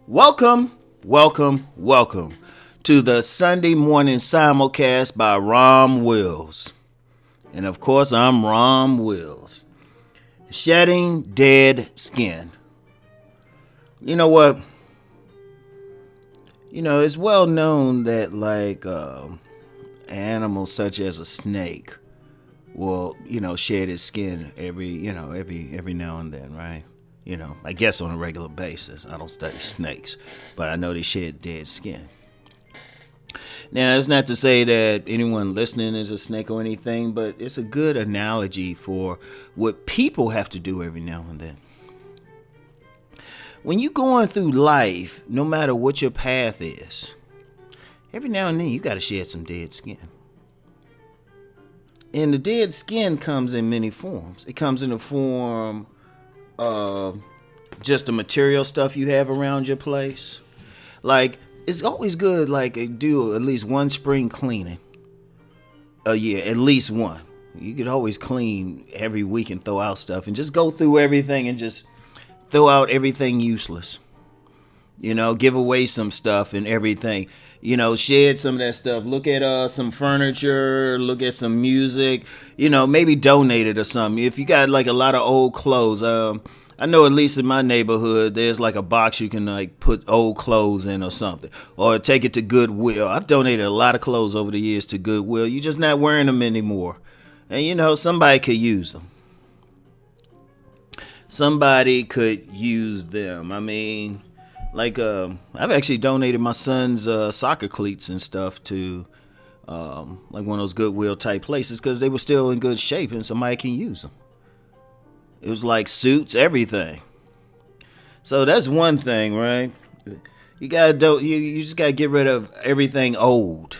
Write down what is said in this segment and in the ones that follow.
Welcome, welcome to the Sunday morning simulcast by Rom Wills. And of course, I'm Rom Wills. Shedding dead skin. You know what? It's well known that animals such as a snake will, shed its skin every now and then, right? I guess on a regular basis. I don't study snakes, but I know they shed dead skin. Now, it's not to say that anyone listening is a snake or anything, but it's a good analogy for what people have to do every now and then. When you're going through life, no matter what your path is, every now and then you got to shed some dead skin. And the dead skin comes in many forms. It comes in the form just the material stuff you have around your place. Like, it's always good, do at least one spring cleaning a year, at least one. You could always clean every week and throw out stuff and just go through everything and just throw out everything useless. Give away some stuff and everything. Shed some of that stuff. Look at some furniture. Look at some music. Maybe donate it or something. If you got a lot of old clothes, I know at least in my neighborhood, there's a box you can put old clothes in or something, or take it to Goodwill. I've donated a lot of clothes over the years to Goodwill. You're just not wearing them anymore, and somebody could use them. Somebody could use them. I mean, I've actually donated my son's soccer cleats and stuff to one of those Goodwill type places because they were still in good shape and somebody can use them. It was like suits, everything. So that's one thing, right? You just gotta get rid of everything old,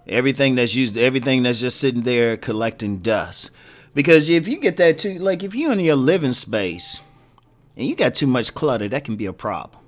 everything that's used, everything that's just sitting there collecting dust. Because if you get that too, if you're in your living space and you got too much clutter, that can be a problem.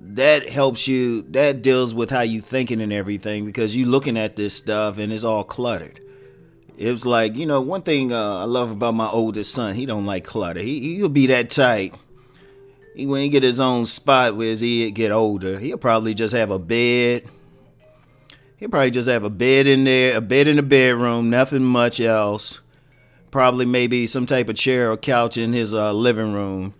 That helps you. That deals with how you thinking and everything because you looking at this stuff and it's all cluttered. It was one thing I love about my oldest son. He don't like clutter. He'll be that tight. When he get his own spot as he get older, he'll probably just have a bed. He'll probably just have a bed in there, a bed in the bedroom, nothing much else. Probably maybe some type of chair or couch in his living room.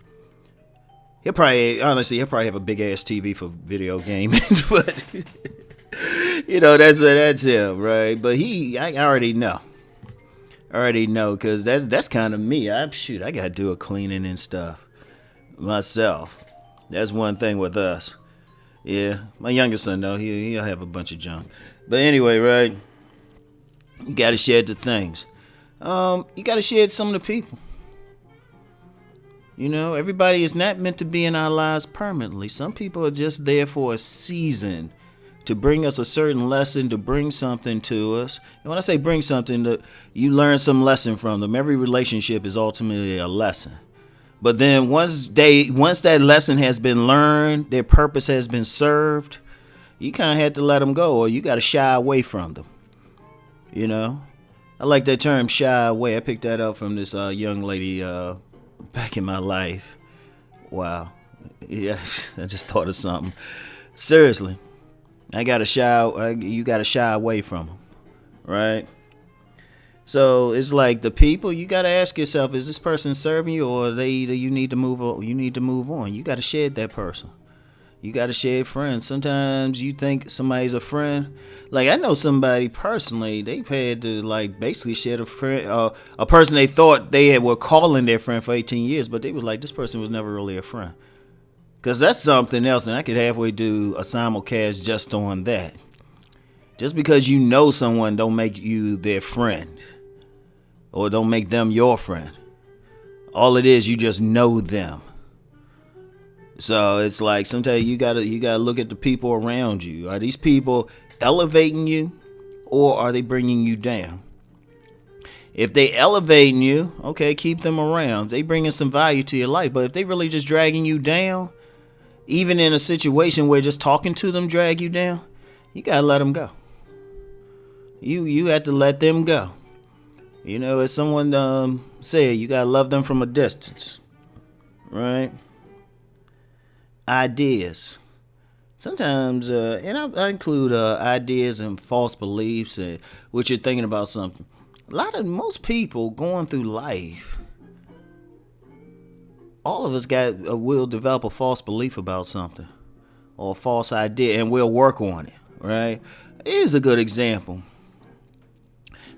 He'll probably have a big ass TV for video gaming, but that's him, right? But I already know. Because that's kind of me. I gotta do a cleaning and stuff myself. That's one thing with us. Yeah, my youngest son though, he'll have a bunch of junk. But anyway, right? You gotta shed the things. You gotta shed some of the people. Everybody is not meant to be in our lives permanently. Some people are just there for a season to bring us a certain lesson, to bring something to us. And when I say bring something, you learn some lesson from them. Every relationship is ultimately a lesson. But then once that lesson has been learned, their purpose has been served, you kind of have to let them go, or you got to shy away from them. I like that term, shy away. I picked that up from this young lady back in my life. Wow. Yeah, I just thought of something. Seriously. You gotta shy away from them, right? So it's the people, you gotta ask yourself, is this person serving you, or you need to move on? You gotta shed that person. You gotta shed friends. Sometimes you think somebody's a friend. I know somebody personally, they've had to basically shed a friend, a person they thought were calling their friend for 18 years, but they was this person was never really a friend. Because that's something else, and I could halfway do a simulcast just on that. Just because you know someone don't make you their friend, or don't make them your friend. All it is, you just know them. So it's sometimes you gotta look at the people around you. Are these people elevating you, or are they bringing you down? If they elevating you, okay, keep them around. They bringing some value to your life. But if they really just dragging you down, even in a situation where just talking to them drag you down, you gotta let them go. You have to let them go. As someone said, you gotta love them from a distance, right? ideas. Sometimes, and I include ideas and false beliefs, and what you're thinking about something. Most people going through life, all of us will develop a false belief about something or a false idea, and we'll work on it, right? Here's a good example.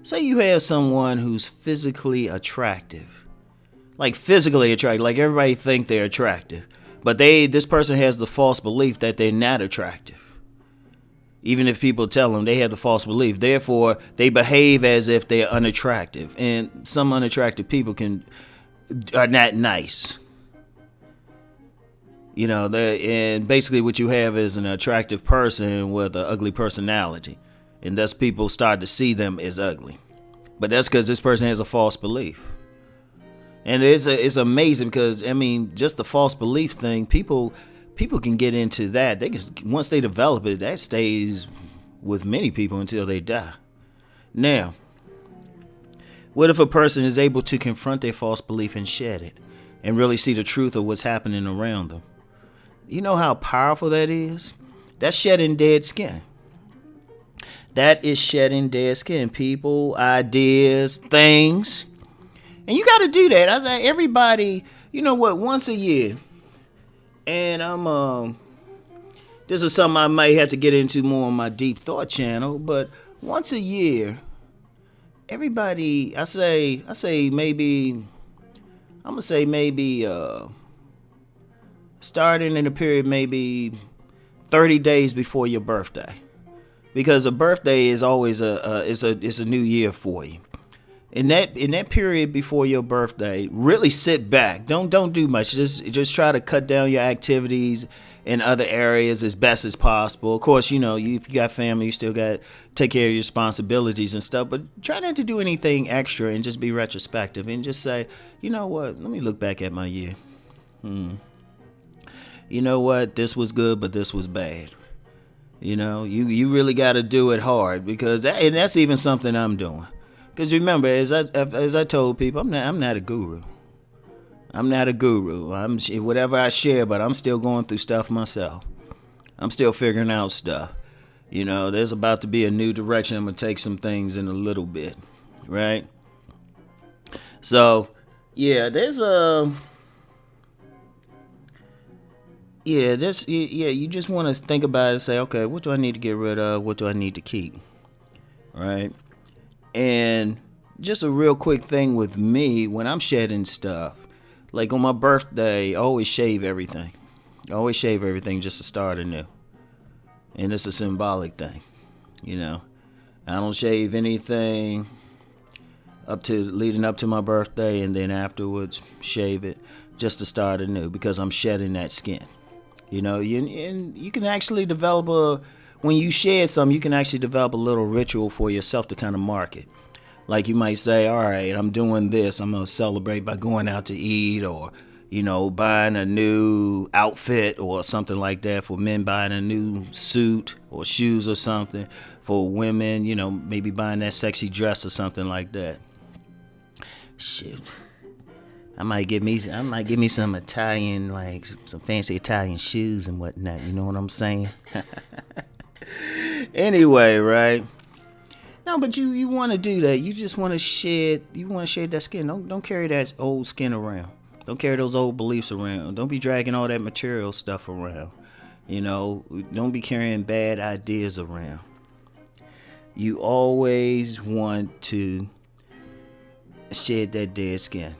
Say you have someone who's physically attractive, like everybody think they're attractive, but this person has the false belief that they're not attractive. Even if people tell them, they have the false belief. Therefore, they behave as if they're unattractive. And some unattractive people are not nice. And basically what you have is an attractive person with an ugly personality. And thus people start to see them as ugly. But that's because this person has a false belief. And it's amazing because, just the false belief thing, people can get into that. Once they develop it, that stays with many people until they die. Now, what if a person is able to confront their false belief and shed it and really see the truth of what's happening around them? You know how powerful that is? That's shedding dead skin. That is shedding dead skin. People, ideas, things. And you got to do that. I say everybody, once a year. And this is something I might have to get into more on my Deep Thought channel, but once a year, everybody, I'm gonna say maybe starting in a period maybe 30 days before your birthday, because a birthday is always it's a new year for you. In that period before your birthday, really sit back. Don't do much. Just try to cut down your activities in other areas as best as possible. Of course, if you got family, you still got to take care of your responsibilities and stuff. But try not to do anything extra and just be retrospective and just say, you know what? Let me look back at my year. You know what? This was good, but this was bad. You really got to do it hard because that's even something I'm doing. Because remember, as I told people, I'm not a guru. I'm not a guru. I'm whatever I share, but I'm still going through stuff myself. I'm still figuring out stuff. There's about to be a new direction. I'm gonna take some things in a little bit, right? So, you just want to think about it and say, okay, what do I need to get rid of? What do I need to keep? Right? And just a real quick thing with me, when I'm shedding stuff, like on my birthday, I always shave everything. I always shave everything just to start anew. And it's a symbolic thing, I don't shave anything leading up to my birthday, and then afterwards shave it just to start anew because I'm shedding that skin. And you can actually develop when you share something, you can actually develop a little ritual for yourself to kind of mark it. Like you might say, all right, I'm doing this. I'm going to celebrate by going out to eat or, buying a new outfit or something like that. For men, buying a new suit or shoes or something. For women, maybe buying that sexy dress or something like that. Shit. I might get me some Italian, like some fancy Italian shoes and whatnot. You know what I'm saying? Anyway, right? No, but you want to do that. You just want to shed. You want to shed that skin. Don't carry that old skin around. Don't carry those old beliefs around. Don't be dragging all that material stuff around. Don't be carrying bad ideas around. You always want to shed that dead skin,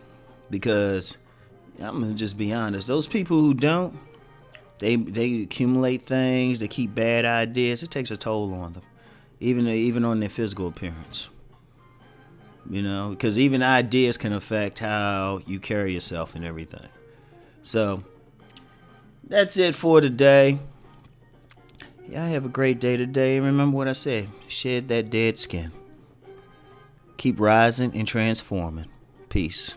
because I'm gonna just be honest. Those people who don't, they accumulate things. They keep bad ideas. It takes a toll on them. Even on their physical appearance, because even ideas can affect how you carry yourself and everything. So that's it for today. Y'all have a great day today. Remember what I said: shed that dead skin. Keep rising and transforming. Peace.